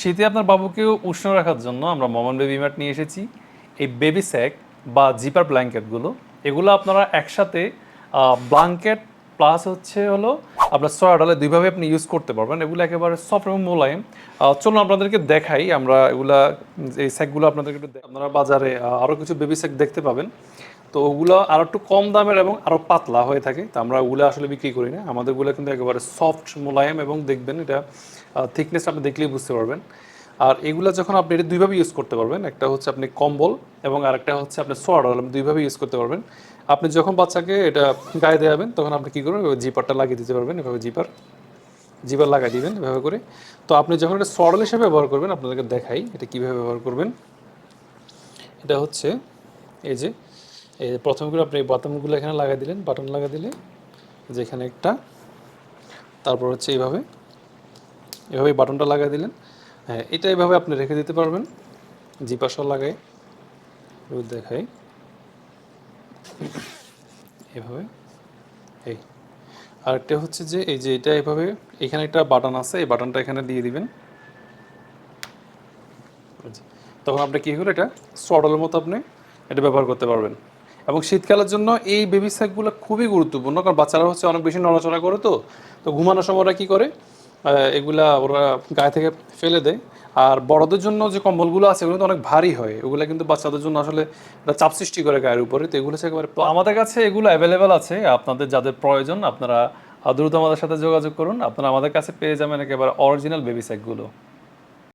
শীতে আপনার বাবুকে উষ্ণ রাখার জন্য আমরা মমন বেবি ম্যাট নিয়ে এসেছি। এই বেবি স্যাক বা জিপার ব্ল্যাঙ্কেটগুলো, এগুলো আপনারা একসাথে ব্ল্যাঙ্কেট প্লাস হলো আপনার সয়া ডালে দুইভাবে আপনি ইউজ করতে পারবেন। এগুলো একেবারে সফট এবং মোলায়েম। চলুন আপনাদেরকে দেখাই আমরা এগুলা, এই স্যাকগুলো আপনাদেরকে একটু আপনারা বাজারে আরও কিছু বেবি স্যাক দেখতে পাবেন। তো ওগুলো আরও একটু কম দামের এবং আরও পাতলা হয়ে থাকে, তো আমরা ওগুলো আসলে বিক্রি করি না। আমাদেরগুলো কিন্তু একেবারে সফট মোলায়েম এবং দেখবেন এটা থিকনেস আপনি দেখলেই বুঝতে পারবেন। আর এগুলো যখন আপনি এটা দুইভাবে ইউজ করতে পারবেন, একটা হচ্ছে আপনি কম্বল এবং আরেকটা হচ্ছে আপনি সোয়াটার, দুইভাবে ইউজ করতে পারবেন। আপনি যখন বাচ্চাকে এটা গায়ে দেওয়াবেন তখন আপনি কী করবেন, জিপারটা লাগিয়ে দিতে পারবেন, এভাবে জিপার জিপার লাগাই দিবেন এভাবে করে। তো আপনি যখন এটা সোয়াটার হিসেবে ব্যবহার করবেন, আপনাদেরকে দেখাই এটা কীভাবে ব্যবহার করবেন। এটা হচ্ছে এই যে প্রথম করে আপনি বাটনগুলো এখানে লাগাই দিলেন, বাটন লাগা দিলে যে এখানে একটা, তারপর হচ্ছে এইভাবে এভাবে বাটনটা লাগাই দিলেন। হ্যাঁ, এটা এভাবে আপনি রেখে দিতে পারবেন জিপার সহ লাগাই। দেখাই এভাবে। এই আরেকটা হচ্ছে যে এই যে এটা এভাবে, এখানে একটা বাটন আছে, এই বাটনটা এখানে দিয়ে দিবেন। তখন আপনি কী হলো, এটা সোয়াডলের মতো আপনি এটা ব্যবহার করতে পারবেন। এবং শীতকালের জন্য এই বেবি স্যাকগুলো খুবই গুরুত্বপূর্ণ, কারণ বাচ্চারা হচ্ছে অনেক বেশি নড়াচড়া করে, তো ঘুমানোর সময় ওরা কী করে, এগুলা ওরা গায়ে থেকে ফেলে দেয়। আর বড়দের জন্য যে কম্বলগুলো আছে এগুলো তো অনেক ভারী হয়, ওগুলো কিন্তু বাচ্চাদের জন্য আসলে একটা চাপ সৃষ্টি করে গায়ের উপরে, তো এগুলো হচ্ছে একেবারে। তো আমাদের কাছে এগুলো অ্যাভেলেবেল আছে, আপনাদের যাদের প্রয়োজন আপনারা দ্রুত আমাদের সাথে যোগাযোগ করুন, আপনারা আমাদের কাছে পেয়ে যাবেন একেবারে অরিজিনাল বেবি স্যাকগুলো।